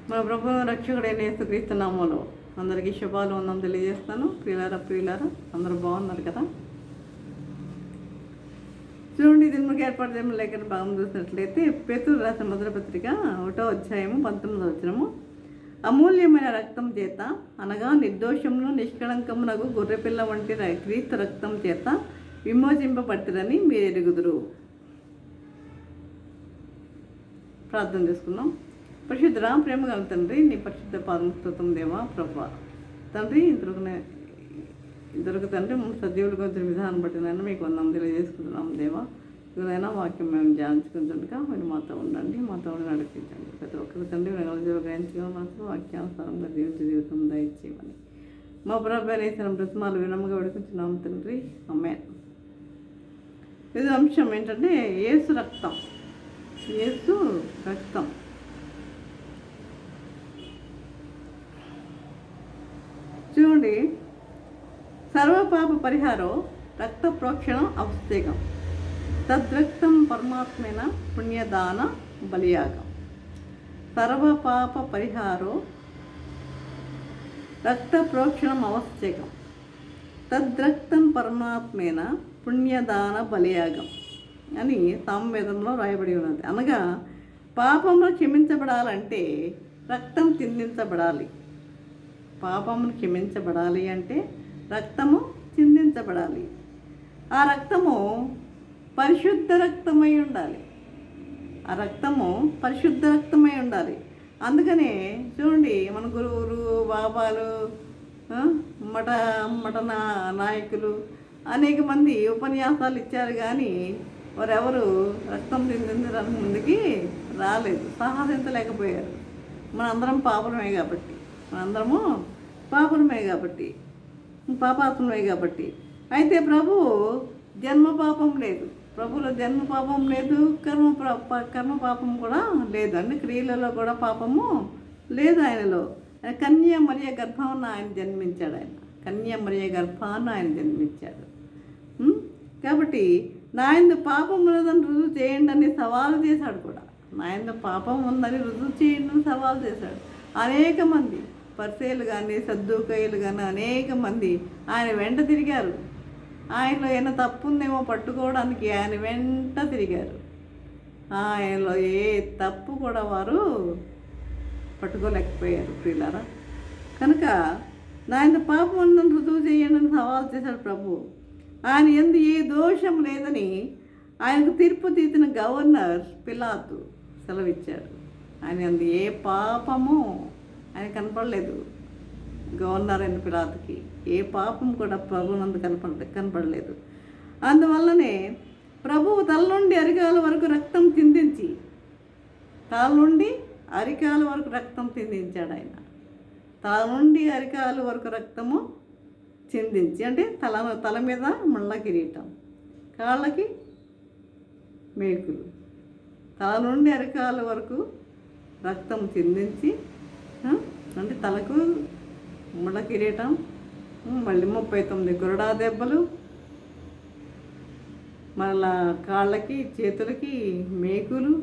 మన ప్రభు రక్షకుడైన యేసుక్రీస్తు నామములో అందరికీ శుభాలు వందనం తెలియజేస్తాను. ప్రియులారా అందరూ బాగున్నారు కదా? చూడండి, ఇది మనకి ఏర్పాటు చేయడం లేఖన భాగం చూసినట్లయితే పేతురు రాసిన మొదటి పత్రిక 1వ అధ్యాయము 19వ వచనము. అమూల్యమైన రక్తం చేత అనగా నిర్దోషమును నిష్కళంకమునకు గొర్రెపిల్ల వంటి క్రీస్తు రక్తం చేత విమోచింపబట్టిరని మీరు ఎరుగుదురు. ప్రార్థన చేసుకుందాం. పరిశుద్ధ ప్రేమ గల తండ్రి, నీ పరిశుద్ధ పాదం దేవా ప్రభా తండ్రి, ఇంతవరకు తండ్రి సజీవులు కొంచెం విధానం బట్టినైనా మీకు వందనం తెలియజేసుకుంటున్నాం దేవా. ఇదైనా వాక్యం మేము ధ్యానించుకుంటుండగా మీరు మాతో ఉండండి, మాతో ఉండి నడిపించండి. ప్రతి ఒక్కరి తండ్రి వినగల జీవగ్రహించగా మనసు వాక్యానుసారంగా జీవితం దయచేయమని మా ప్రభు నేసిన బ్రతమాలు వినముగా విడుకుంటున్నాం తండ్రి. ఆమేన్. ఇది అంశం ఏంటంటే యేసు రక్తం. యేసు రక్తం. చూడండి, సర్వపాప పరిహారో రక్త ప్రోక్షణం అవశ్యకం. తద్రక్తం పరమాత్మైన పుణ్యదాన బలియాగం. సర్వపాప పరిహారో రక్త ప్రోక్షణం అవశ్యకం. తద్రక్తం పరమాత్మైన పుణ్యదాన బలియాగం అని సామవేదంలో రాయబడి ఉన్నది. అనగా పాపములు క్షమించబడాలంటే రక్తం చిందించబడాలి. పాపమును క్షమించబడాలి అంటే రక్తము చిందించబడాలి. ఆ రక్తము పరిశుద్ధ రక్తమై ఉండాలి. ఆ రక్తము పరిశుద్ధ రక్తమై ఉండాలి. అందుకనే చూడండి, మన గురువులు, బాబాలు, మఠ నాయకులు అనేక మంది ఉపన్యాసాలు ఇచ్చారు, కానీ వారెవరు రక్తం చిందించడానికి ముందుకి రాలేదు, సాహసించలేకపోయారు. మనందరం పాపలమే కాబట్టి పాపాత్మమే కాబట్టి. అయితే ప్రభు జన్మ పాపం లేదు, ప్రభులో జన్మ పాపం లేదు, కర్మ పాపం కూడా లేదు. అంటే క్రియలలో కూడా పాపము లేదు ఆయనలో. కన్య మరియ గర్భాన్ని ఆయన జన్మించాడు. కన్య మరియ గర్భాన్ని ఆయన జన్మించాడు. కాబట్టి నాయందు పాపం ఉన్నదని రుజువు చేయండి అని సవాలు చేశాడు కూడా. నాయందు పాపం ఉందని రుజువు చేయండి అని సవాలు చేశాడు. అనేక మంది పరిసయ్యులు కానీ సద్దూకయ్యులు కానీ అనేక మంది ఆయన వెంట తిరిగారు. ఆయనలో ఏమైనా తప్పు ఉందేమో పట్టుకోవడానికి ఆయన వెంట తిరిగారు. ఆయనలో ఏ తప్పు కూడా వారు పట్టుకోలేకపోయారు. ప్రియులారా, కనుక నాయన పాపం ఉందని రుజువు చేయండి అని సవాల్ చేశాడు ప్రభు. ఆయన ఎందు ఏ దోషం లేదని ఆయనకు తీర్పు తీసిన గవర్నర్ పిలాతు సెలవిచ్చాడు. ఆయన ఎందు ఏ పాపము ఆయన కనపడలేదు. గవర్నర్ అయిన పిలాతుకి ఏ పాపం కూడా ప్రభునందు కనపడలేదు. అందువల్లనే ప్రభువు తల నుండి అరికాల వరకు రక్తం చిందించి, తల నుండి అరికాల వరకు రక్తం చిందించాడు ఆయన. తల నుండి అరికాల వరకు రక్తము చిందించి, అంటే తల మీద ముళ్ళ కిరీటం, కాళ్ళకి మేకులు, తల నుండి అరికాల వరకు రక్తం చిందించి, అంటే తలకు ముళ్ళ కిరీటం, మళ్ళీ 39 కొరడా దెబ్బలు, మళ్ళా కాళ్ళకి చేతులకి మేకులు.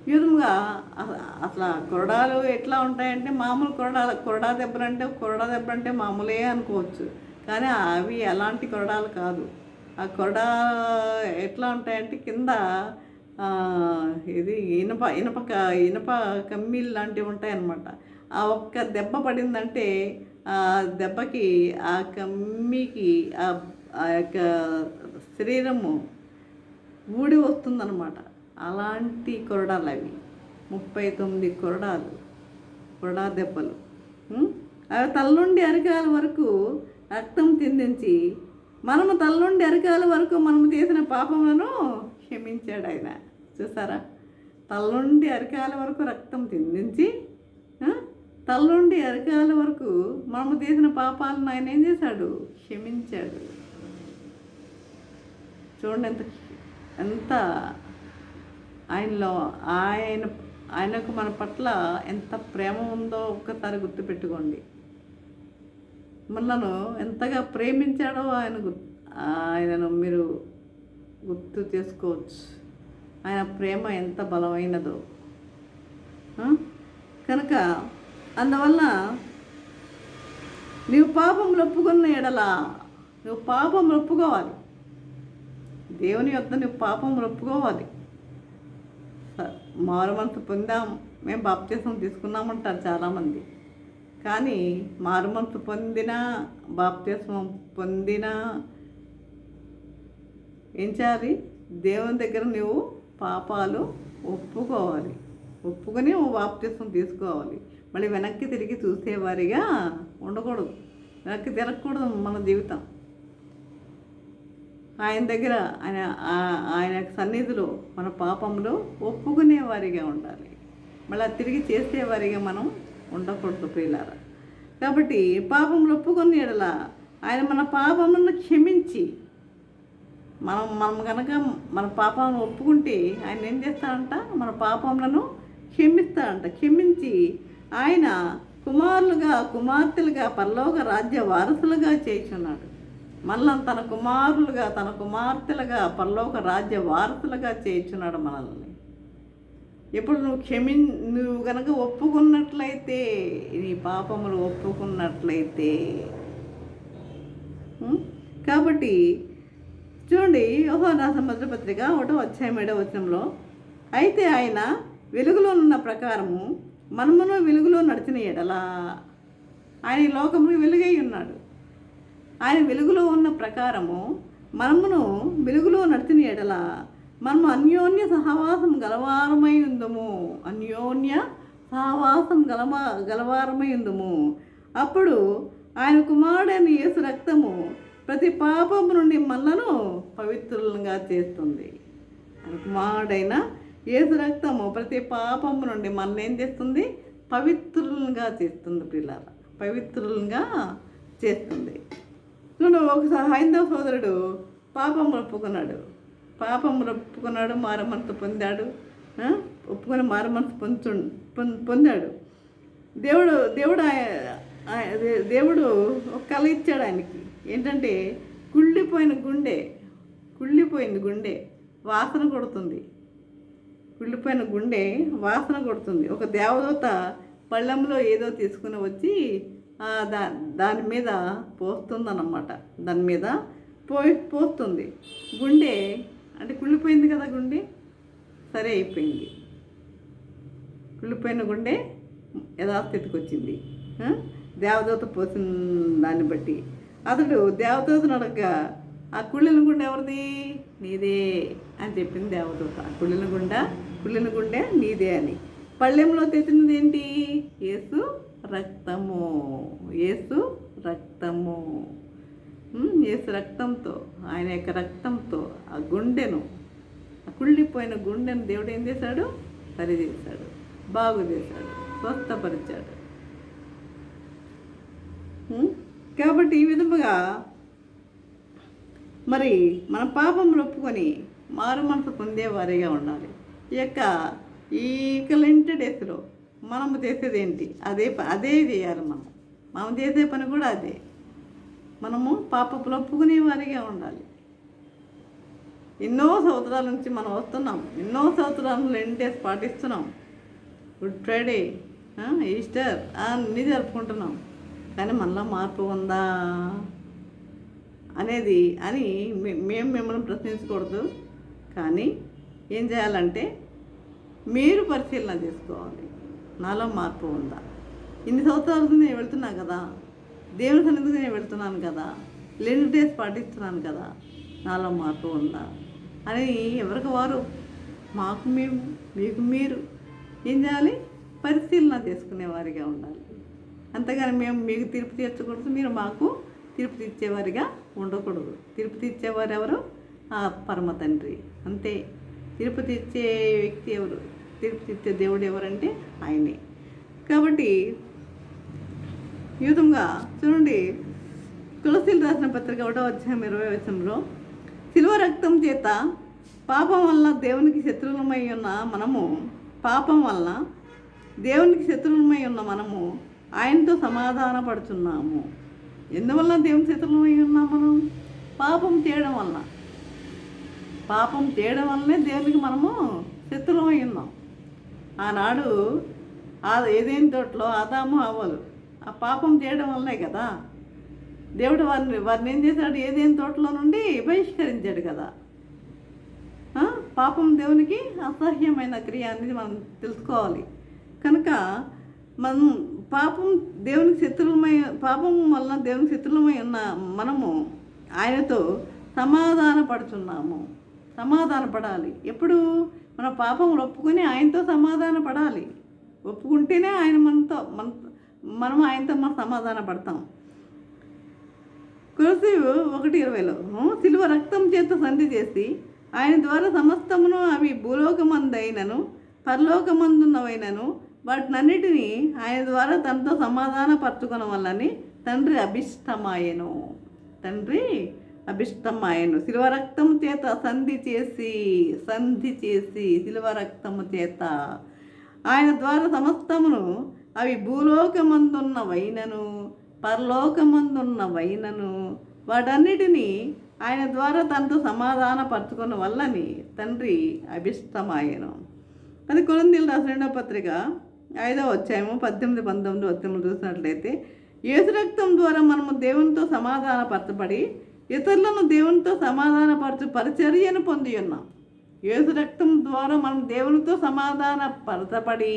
ఈ విధంగా అసలు కొరడాలు ఎట్లా ఉంటాయంటే, మామూలు కొరడా దెబ్బలు అంటే మామూలే అనుకోవచ్చు, కానీ అవి అలాంటి కొరడాలు కాదు. ఆ కొరడా ఎట్లా ఉంటాయంటే కింద ఇది ఇనప కమ్మీలు లాంటివి ఉంటాయన్నమాట. ఆ ఒక్క దెబ్బ పడిందంటే ఆ దెబ్బకి ఆ కమ్మికి ఆ యొక్క శరీరము ఊడి వస్తుందన్నమాట. అలాంటి కొరడాలు అవి 39 కొరడా దెబ్బలు. అవి తల నుండి అరికాల వరకు రక్తం చిందించి, మనము తల నుండి అరికాల వరకు మనము చేసిన పాపములను క్షమించాడు ఆయన. చూసారా, తల నుండి అరికాల వరకు రక్తం చిందించి, తల నుండి అరికాల వరకు మనము చేసిన పాపాలను ఆయన ఏం చేశాడు? క్షమించాడు. చూడండి ఎంత ఆయనలో ఆయనకు మన పట్ల ఎంత ప్రేమ ఉందో ఒక్కసారి గుర్తుపెట్టుకోండి. మనలను ఎంతగా ప్రేమించాడో ఆయనను మీరు గుర్తు చేసుకోవచ్చు. ఆయన ప్రేమ ఎంత బలమైనదో. ఆ? కనుక అందువల్ల నీవు పాపములు ఒప్పుకున్న ఎడల నువ్వు పాపములు ఒప్పుకోవాలి. దేవుని యొద్ద నువ్వు పాపములు ఒప్పుకోవాలి. మారు మనసు పొందాం, మేము బాప్తిసం తీసుకున్నామంటారు చాలామంది. కానీ మారు మనసు పొందినా బాప్తిసం పొందినా ఏం చేయాలి? దేవుని దగ్గర నువ్వు పాపాలు ఒప్పుకోవాలి. ఒప్పుకొని నువ్వు బాప్తిసం తీసుకోవాలి. మళ్ళీ వెనక్కి తిరిగి చూసేవారిగా ఉండకూడదు. వెనక్కి తిరగకూడదు మన జీవితం. ఆయన దగ్గర ఆయన సన్నిధిలో మన పాపములు ఒప్పుకునేవారిగా ఉండాలి. మళ్ళీ తిరిగి చేసేవారిగా మనం ఉండకూడదు ప్రియులారా. కాబట్టి పాపములు ఒప్పుకునే ఎడల ఆయన మన పాపములను క్షమించి మనం కనుక మన పాపాలను ఒప్పుకుంటే ఆయన ఏం చేస్తాడంట? మన పాపములను క్షమిస్తాడంట. క్షమించి ఆయన కుమారులుగా కుమార్తెలుగా పరలోక రాజ్య వారసులుగా చేయుచున్నాడు. మళ్ళీ తన కుమారులుగా తన కుమార్తెలుగా పరలోక రాజ్య వారసులుగా చేయుచున్నాడు మనల్ని. ఎప్పుడు నువ్వు కనుక ఒప్పుకున్నట్లయితే, నీ పాపములు ఒప్పుకున్నట్లయితే. కాబట్టి చూడండి, యోహాను రాసిన మొదటి పత్రిక 1:7 అయితే ఆయన వెలుగులో ఉన్న ప్రకారము మనమును వెలుగులో నడిచిన ఎడల, ఆయన ఈ లోకమును వెలుగై ఉన్నాడు. ఆయన వెలుగులో ఉన్న ప్రకారము మనమును వెలుగులో నడిచిన ఎడల మనము అన్యోన్య సహవాసం గలవారమై ఉందము. అన్యోన్య సహవాసం గలవారమై ఉందము. అప్పుడు ఆయన కుమారుడైన యేసు రక్తము ప్రతి పాపము నుండి మనలను పవిత్రులుగా చేస్తుంది. ఆయన కుమారుడైన యేసు రక్తము ప్రతి పాపము నుండి మనల్ని ఏం చేస్తుంది? పవిత్రులుగా చేస్తుంది పిల్లల, పవిత్రులుగా చేస్తుంది. చూడు, ఒకసారి హైందవ సోదరుడు పాపములు ఒప్పుకున్నాడు, మారు మనసు పొందాడు. ఒప్పుకొని మారు మనసు పొందాడు. దేవుడు ఒక కళ ఇచ్చాడు ఆయనకి. ఏంటంటే కుళ్ళిపోయింది గుండె వాసన కొడుతుంది. కుళ్ళిపోయిన గుండె వాసన కొడుతుంది. ఒక దేవదూత పళ్ళెంలో ఏదో తీసుకుని వచ్చి దాని మీద పోస్తుందన్నమాట. దాని మీద పోస్తుంది. గుండె అంటే కుళ్ళిపోయింది కదా, గుండె సరే అయిపోయింది. కుళ్ళిపోయిన గుండె యథాస్థితికి వచ్చింది. దేవదూత పోసిన దాన్ని బట్టి అతడు దేవదూతను అడగగా, ఆ కుళ్ళిన గుండె ఎవరిది? నీదే అని చెప్పింది దేవదూత. కుళ్ళిన గుండె నీదే అని. పళ్ళెంలో తెచ్చినది ఏంటి? యేసు రక్తము. యేసు రక్తంతో, ఆయన యొక్క రక్తంతో ఆ గుండెను, ఆ కుళ్ళిపోయిన గుండెను దేవుడు ఏం చేశాడు? సరిచేశాడు, బాగు చేశాడు, స్వస్థపరిచాడు. కాబట్టి ఈ విధముగా మరి మన పాపములు ఒప్పుకొని మారు మనసు పొందేవారిగా ఉండాలి. ఈ కలెంట్ డేస్లో మనము చేసేది ఏంటి? అదే చేయాలి. మనం చేసే పని కూడా అదే. మనము పాపములు ఒప్పుకునే వారిగా ఉండాలి. ఎన్నో సంవత్సరాల నుంచి మనం వస్తున్నాం, ఎన్నో సంవత్సరాలు లెంట్ డేస్ పాటిస్తున్నాం, గుడ్ ఫ్రైడే, ఈస్టర్ అన్నీ జరుపుకుంటున్నాం. కానీ మనలో మార్పు ఉందా అని మేము మిమ్మల్ని ప్రశ్నించకూడదు. కానీ ఏం చేయాలంటే మీరు పరిశీలన చేసుకోవాలి, నాలో మార్పు ఉందా? ఇన్ని సంవత్సరాలకు నేను వెళ్తున్నా కదా, దేవుని సన్నిధికి నేను వెళ్తున్నాను కదా, లెంట్ డేస్ పాటిస్తున్నాను కదా, నాలో మార్పు ఉందా అని ఎవరికి వారు, మాకు మేము, మీకు మీరు ఏం చేయాలి? పరిశీలన చేసుకునేవారిగా ఉండాలి. అంతేగాని మేము మీకు తీర్పు తీర్చకూడదు, మీరు మాకు తీర్పు తీర్చేవారిగా ఉండకూడదు. తీర్పు తీర్చేవారు ఎవరు? ఆ పరమ తండ్రి. అంతే. తీర్పు తీర్చే వ్యక్తి ఎవరు? తీర్పు తీర్చే దేవుడు ఎవరంటే ఆయనే. కాబట్టి ఈ విధంగా చూడండి, తులసిలు రాసిన పత్రిక 1:20 శిలువ రక్తం చేత పాపం వల్ల దేవునికి శత్రువులమై ఉన్న మనము, పాపం వల్ల దేవునికి శత్రువులమై ఉన్న మనము ఆయనతో సమాధాన పడుతున్నాము. ఎందువల్ల దేవుని శత్రువులమై ఉన్నాం? మనం పాపం చేయడం వల్లనే దేవునికి మనము శత్రువులమై ఉన్నాం. ఆనాడు ఏదేని తోటలో ఆదాము అవ్వలు ఆ పాపం చేయడం వల్లే కదా దేవుడు వారిని ఏం చేశాడు, ఏదేని తోటలో నుండి బహిష్కరించాడు కదా. పాపం దేవునికి అసహ్యమైన క్రియ అనేది మనం తెలుసుకోవాలి. కనుక మనం దేవునికి శత్రువులమై పాపం వలన దేవునికి శత్రువులమై ఉన్న మనము ఆయనతో సమాధానపడాలి. ఎప్పుడు మన పాపం ఒప్పుకొని ఆయనతో సమాధాన పడాలి. ఒప్పుకుంటేనే ఆయన మనం ఆయనతో సమాధాన పడతాం. కొలొస్సీ 1:20లో సిలువ రక్తం చేత సంధి చేసి ఆయన ద్వారా సమస్తమును అవి భూలోకమందైనను పరలోకమందున్నవైనను వాటినన్నిటినీ ఆయన ద్వారా తనతో సమాధాన పరచుకున్న వల్లని తండ్రి అభిష్టమాయను. శిలువ రక్తం చేత సంధి చేసి శిలువ రక్తము చేత ఆయన ద్వారా సమస్తమును అవి భూలోకమందున్నవైనను పరలోకమందున్నవైనను వాటన్నిటినీ ఆయన ద్వారా తనతో సమాధాన పరచుకున్న వల్లని తండ్రి అభిష్టమాయను. అది కొరింథీయులకు రాసిన 2వ పత్రిక 5వ అధ్యాయము 18, 19 వచనములు చూసినట్లయితే, యేసు రక్తం ద్వారా మనము దేవునితో సమాధానపరచబడి ఇతరులను దేవునితో సమాధానపరచు పరిచర్యను పొంది ఉన్నాం. యేసు రక్తం ద్వారా మనం దేవునితో సమాధానపరచబడి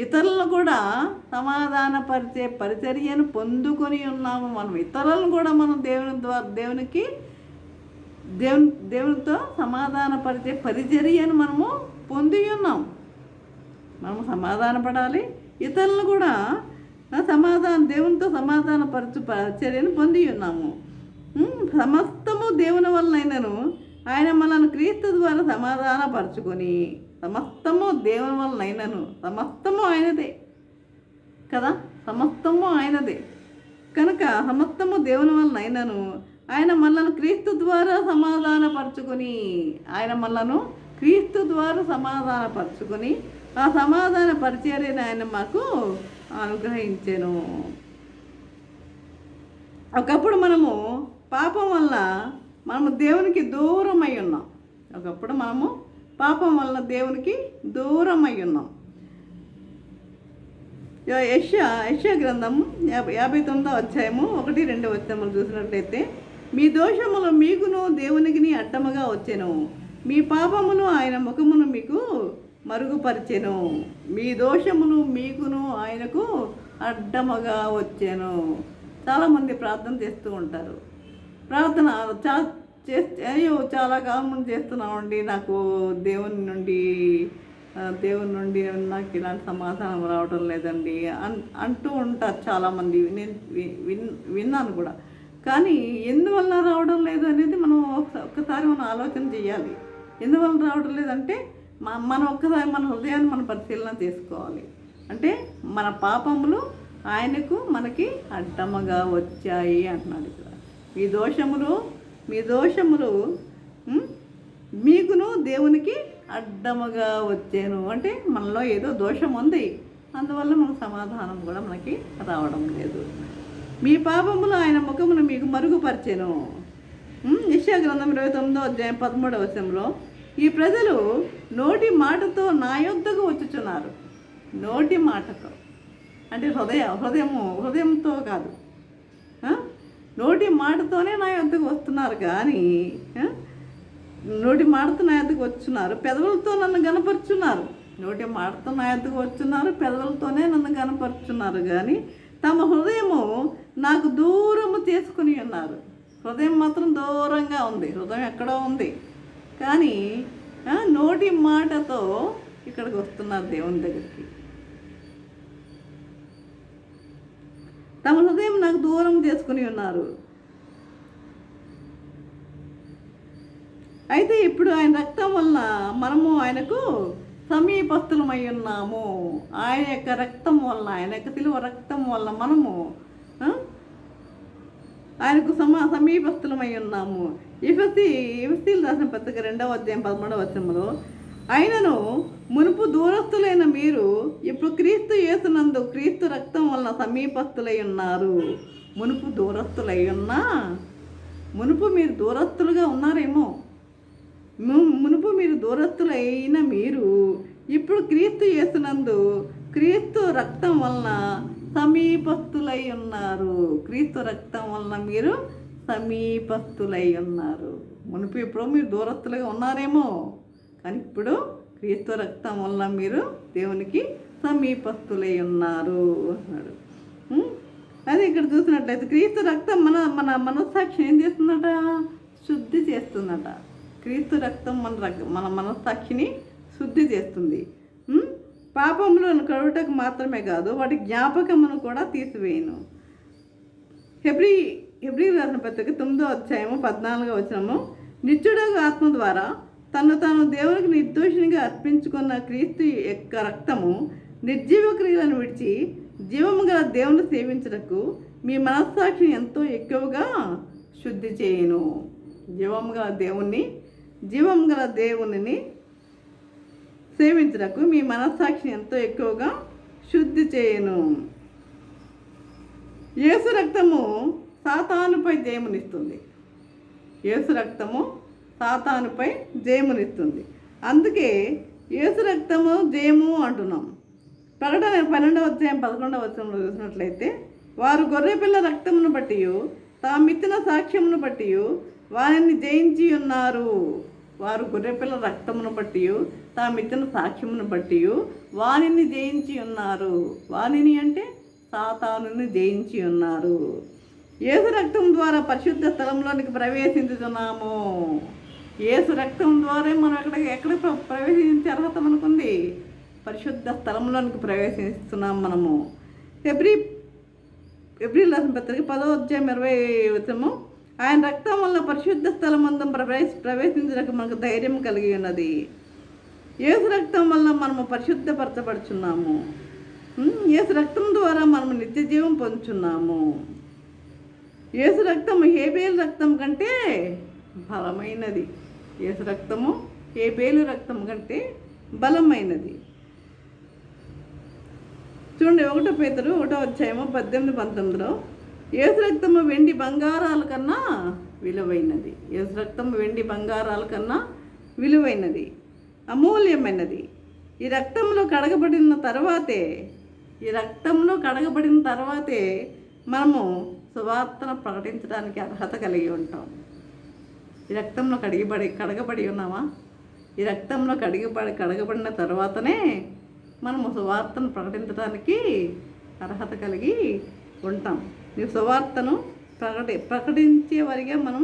ఇతరులను కూడా సమాధానపరిచే పరిచర్యను పొందుకొని ఉన్నాము. మనం ఇతరులను కూడా మనం దేవునితో సమాధానపరిచే పరిచర్యను మనము పొంది ఉన్నాం. మనము సమాధానపడాలి, ఇతరులను కూడా దేవునితో సమాధానపరచు పరిచర్యను పొంది ఉన్నాము. సమస్తము దేవుని వలనైనను ఆయన మనల్ని క్రీస్తు ద్వారా సమాధానపరచుకొని సమస్తము దేవుని వలనైనను సమస్తము ఆయనదే కదా, సమస్తము ఆయనదే కనుక సమస్తము దేవుని వలనైనను ఆయన మనల్ని క్రీస్తు ద్వారా సమాధానపరచుకొని ఆ సమాధాన పరిచర్యను ఆయన మాకు అనుగ్రహించెను. ఒకప్పుడు మనము పాపం వల్ల మనము దేవునికి దూరమై ఉన్నాం. యెషయా గ్రంథం 59వ అధ్యాయము 1-2 వచనములు చూసినట్లయితే, మీ దోషములు మీకును దేవునికి అడ్డముగా వచ్చెను, మీ పాపమును ఆయన ముఖమును మీకు మరుగుపరిచెను. మీ దోషములు మీకును ఆయనకు అడ్డముగా వచ్చెను. చాలామంది ప్రార్థన చేస్తూ ఉంటారు. ప్రార్థన చాలా కాలం నుండి చేస్తున్నామండి, నాకు దేవుని నుండి నాకు ఇలాంటి సమాధానం రావడం లేదండి అంటూ ఉంటారు చాలామంది. నేను విన్నాను కూడా. కానీ ఎందువల్ల రావడం లేదు అనేది మనం ఒక్కసారి ఆలోచన చేయాలి. ఎందువల్ల రావడం లేదంటే మనం ఒక్కసారి మన హృదయాన్ని మనం పరిశీలన చేసుకోవాలి. అంటే మన పాపములు మనకి అడ్డముగా వచ్చాయి అంటున్నాడు ఇక్కడ. మీ దోషములు మీకును దేవునికి అడ్డముగా వచ్చాను అంటే మనలో ఏదో దోషం ఉంది, అందువల్ల మనకు సమాధానం కూడా మనకి రావడం లేదు. మీ పాపములు ఆయన ముఖమును మీకు మరుగుపరిచెను. యెషయా గ్రంథం 29వ అధ్యాయం 13వ వచనంలో, ఈ ప్రజలు నోటి మాటతో నా యొద్దకు వచ్చుచున్నారు. నోటి మాటతో అంటే హృదయంతో కాదు, నోటి మాటతోనే నా యొద్దకు వస్తున్నారు. కానీ నోటి మాటతో నా యొద్దకు వచ్చున్నారు, పెదవులతో నన్ను గనపరుచున్నారు. నోటి మాటతో నా యొద్దకు వచ్చున్నారు, పెదవులతోనే నన్ను గనపరుచున్నారు. కానీ తమ హృదయము నాకు దూరము చేసుకుని ఉన్నారు. హృదయం మాత్రం దూరంగా ఉంది, హృదయం ఎక్కడో ఉంది. కానీ నోటి మాటతో ఇక్కడికి వస్తున్నారు దేవుని దగ్గరికి. తమ హృదయం నాకు దూరం చేసుకుని ఉన్నారు. అయితే ఇప్పుడు ఆయన రక్తం వల్ల మనము ఆయనకు సమీపస్తులమై ఉన్నాము. ఆయన యొక్క రక్తం వల్ల, ఆయన యొక్క శిలువ రక్తం వల్ల మనము ఆయనకు సమీపస్తులమై ఉన్నాము. ఎఫెసీయులకు రాసిన పత్రిక 2వ అధ్యాయం 13వ వచనంలో, ఆయనను మునుపు దూరస్తులైన మీరు ఇప్పుడు క్రీస్తు యేసునందు క్రీస్తు రక్తం వలన సమీపస్తులై ఉన్నారు. మునుపు మీరు దూరస్తులుగా ఉన్నారేమో. మునుపు మీరు దూరస్తులైన మీరు ఇప్పుడు క్రీస్తు యేసునందు క్రీస్తు రక్తం వలన సమీపస్తులై ఉన్నారు. క్రీస్తు రక్తం వలన మీరు సమీపస్తులై ఉన్నారు. మునుపు ఇప్పుడు మీరు దూరస్తులుగా ఉన్నారేమో, కానీ ఇప్పుడు క్రీస్తు రక్తం వలన మీరు దేవునికి సమీపస్తులై ఉన్నారు అన్నాడు. అదే ఇక్కడ చూసినట్లయితే క్రీస్తు రక్తం మన మన మనస్సాక్షిని ఏం చేస్తుందట? శుద్ధి చేస్తుందట. క్రీస్తు రక్తం మన మనస్సాక్షిని శుద్ధి చేస్తుంది. పాపములను కడుగుటకు మాత్రమే కాదు, వాటి జ్ఞాపకమును కూడా తీసివేయను. హెబ్రీ రాసిన పత్రిక 9వ అధ్యాయము 14వ వచనము, నిత్యుడగు ఆత్మ ద్వారా తాను దేవునికి నిర్దోషినిగా అర్పించుకున్న క్రీస్తు యొక్క రక్తము నిర్జీవ క్రియలను విడిచి జీవము గల దేవుని సేవించుటకు మీ మనస్సాక్షిని ఎంతో ఎక్కువగా శుద్ధి చేయను. జీవము గల దేవునిని సేవించుటకు మీ మనస్సాక్షిని ఎంతో ఎక్కువగా శుద్ధి చేయను. యేసు రక్తము సాతానుపై జయమునిస్తుంది. యేసు రక్తము సాతానుపై జయమునిస్తుంది. అందుకే యేసు రక్తము జయము అంటున్నాం. ప్రకటన 12వ అధ్యాయం 11వ వచనంలో చూసినట్లయితే, వారు గొర్రెపిల్ల రక్తమును బట్టి తామిత్తిన సాక్ష్యమును బట్టి వారిని జయించి ఉన్నారు. వారు గొర్రెపిల్ల రక్తమును బట్టి తామిత్తిన సాక్ష్యమును బట్టి వారిని జయించి ఉన్నారు. వారిని అంటే సాతానుని జయించి ఉన్నారు. యేసు రక్తం ద్వారా పరిశుద్ధ స్థలంలోనికి ప్రవేశించుతున్నాము. యేసు రక్తం ద్వారా మనం ఎక్కడ ప్రవేశించే అర్హత మనకుంది? పరిశుద్ధ స్థలంలోనికి ప్రవేశిస్తున్నాం మనము. హెబ్రీ రాసిన పత్రిక 10వ అధ్యాయం 20వ వచనము, ఆయన రక్తం వల్ల పరిశుద్ధ స్థలమందు ప్రవేశించడానికి మనకు ధైర్యం కలిగి ఉన్నది. యేసు రక్తం వల్ల మనము పరిశుద్ధపరచబడుచున్నాము. యేసు రక్తం ద్వారా మనము నిత్య జీవం పొందుచున్నాము. యేసు రక్తము హేబేలు రక్తం కంటే బలమైనది. యేసు రక్తము హేబేలు రక్తం కంటే బలమైనది. చూడండి, 1 పేతురు 1వ అధ్యాయము 18-19లో, యేసు రక్తము వెండి బంగారాల కన్నా విలువైనది. యేసు రక్తము వెండి బంగారాల కన్నా విలువైనది, అమూల్యమైనది. ఈ రక్తంలో కడగబడిన తర్వాతే మనము సువార్తను ప్రకటించడానికి అర్హత కలిగి ఉంటాం. ఈ రక్తంలో కడగబడి ఉన్నామా? ఈ రక్తంలో కడగబడిన తర్వాతనే మనము సువార్తను ప్రకటించడానికి అర్హత కలిగి ఉంటాం. ఈ సువార్తను ప్రకటించే వారిగా మనం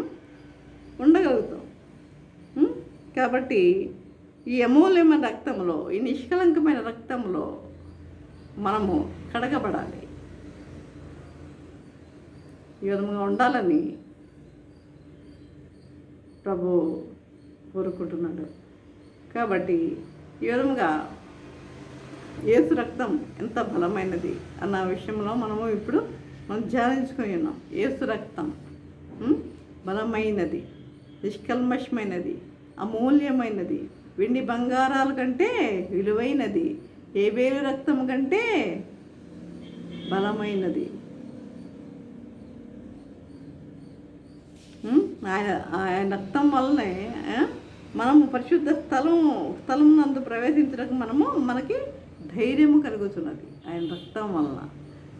ఉండగలుగుతాం. కాబట్టి ఈ అమూల్యమైన రక్తంలో, ఈ నిష్కలంకమైన రక్తంలో మనము కడగబడాలి. ఈ విధంగా ఉండాలని ప్రభు కోరుకుంటున్నాడు. కాబట్టి ఈ విధంగా యేసు రక్తం ఎంత బలమైనది అన్న విషయంలో మనం ధ్యానించుకొని ఉన్నాం. యేసు రక్తం బలమైనది, నిష్కల్మషమైనది, అమూల్యమైనది, వెండి బంగారాల కంటే విలువైనది, హేబేలు రక్తం కంటే బలమైనది. ఆయన రక్తం వల్లనే మనము పరిశుద్ధ స్థలం నందు ప్రవేశించడానికి మనకి ధైర్యము కలుగుతున్నది. ఆయన రక్తం వలన,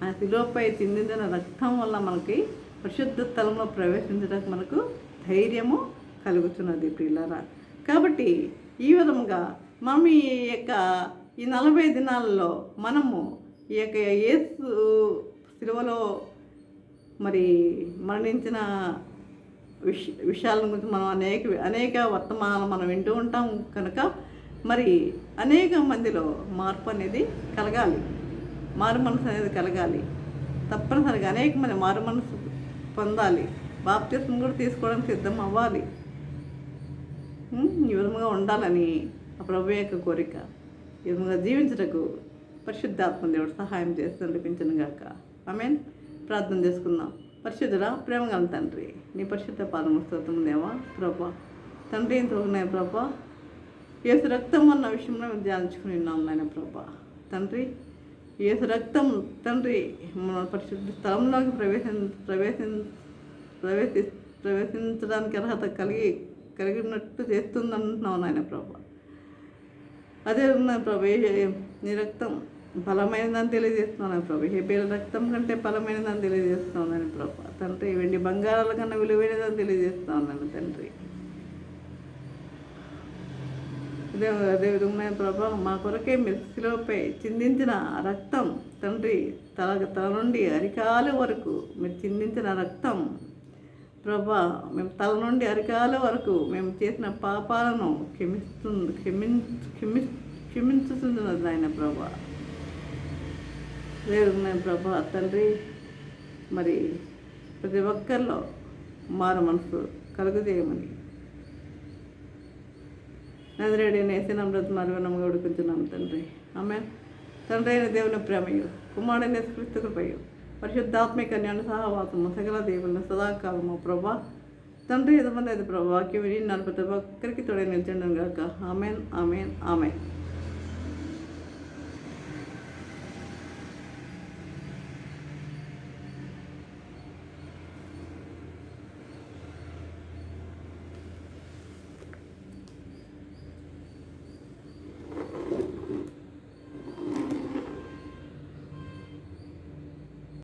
ఆయన శిలువపై చిందించిన రక్తం వల్ల మనకి పరిశుద్ధ స్థలంలో ప్రవేశించడానికి మనకు ధైర్యము కలుగుతున్నది ప్రియులారా. కాబట్టి ఈ విధంగా మనం ఈ 40 దినాలలో మనము ఈ యేసు శిలువలో మరి మరణించిన విషయాల గురించి మనం అనేక వర్తమానాలు మనం వింటూ ఉంటాం కనుక మరి అనేక మందిలో మార్పు అనేది కలగాలి, మారు మనసు అనేది కలగాలి. తప్పనిసరిగా అనేక మంది మారు మనసు పొందాలి, బాప్తిస్మం కూడా తీసుకోవడానికి సిద్ధం అవ్వాలి. ఈ విధంగా ఉండాలని ఆ ప్రభు యొక్క కోరిక. ఈ విధంగా జీవించటకు పరిశుద్ధాత్మ దేవుడు సహాయం చేసి నడిపించను గాక. ఆమేన్. ప్రార్థన చేసుకుందాం. పరిశుద్ధుడా, ప్రేమగల తండ్రి, నీ పరిశుద్ధ పాదములకు స్తోత్రము దేవా. ప్రభా తండ్రి, ఇంతలోనే ప్రభా యేసు రక్తం అన్న విషయంలో మేము ధ్యానించుకుని ఉన్నాం నాయన ప్రభా. తండ్రి, యేసు రక్తం తండ్రి మన పరిశుద్ధ స్థలంలోకి ప్రవేశించడానికి అర్హత కలిగినట్టు చేస్తుందంటున్నావు నాయన ప్రభా. అదే విధంగా ప్రభా నీ రక్తం బలమైనదని తెలియజేస్తున్నాను ప్రభు. హెబేల రక్తం కంటే బలమైనదని తెలియజేస్తున్నాను ప్రభు. తండ్రి వెండి బంగారాల కన్నా విలువైనదని తెలియజేస్తున్నాను తండ్రి. అదేవిధంగా ప్రభా మా కొరకే మీరు శిలువపై చిందించిన రక్తం తండ్రి, తల నుండి అరికాల వరకు మీరు చిందించిన రక్తం ప్రభా, మేము తల నుండి అరికాల వరకు మేము చేసిన పాపాలను క్షమించుతున్నది ఆయన ప్రభా. దేవుడు ప్రభా తండ్రి, మరి ప్రతి ఒక్కరిలో మారు మనసు కలుగు చేయమని నజరేయుడైన యేసు బ్రతిమారు నమ్మగడు కొంచెం తండ్రి. ఆమె తండ్రి అయిన దేవుని ప్రేమయు కుమారుడైన యేసుక్రీస్తు కృపయు పరిశుద్ధాత్మిక జ్ఞాన సహవాసము సకల దేవుని సదాకాలము ప్రభా తండ్రి ఎదమంది ప్రభా వాక్యం విని నన్ను ప్రతి ఒక్కరికి తోడే నిలిచండి గాక. Amen amen amen.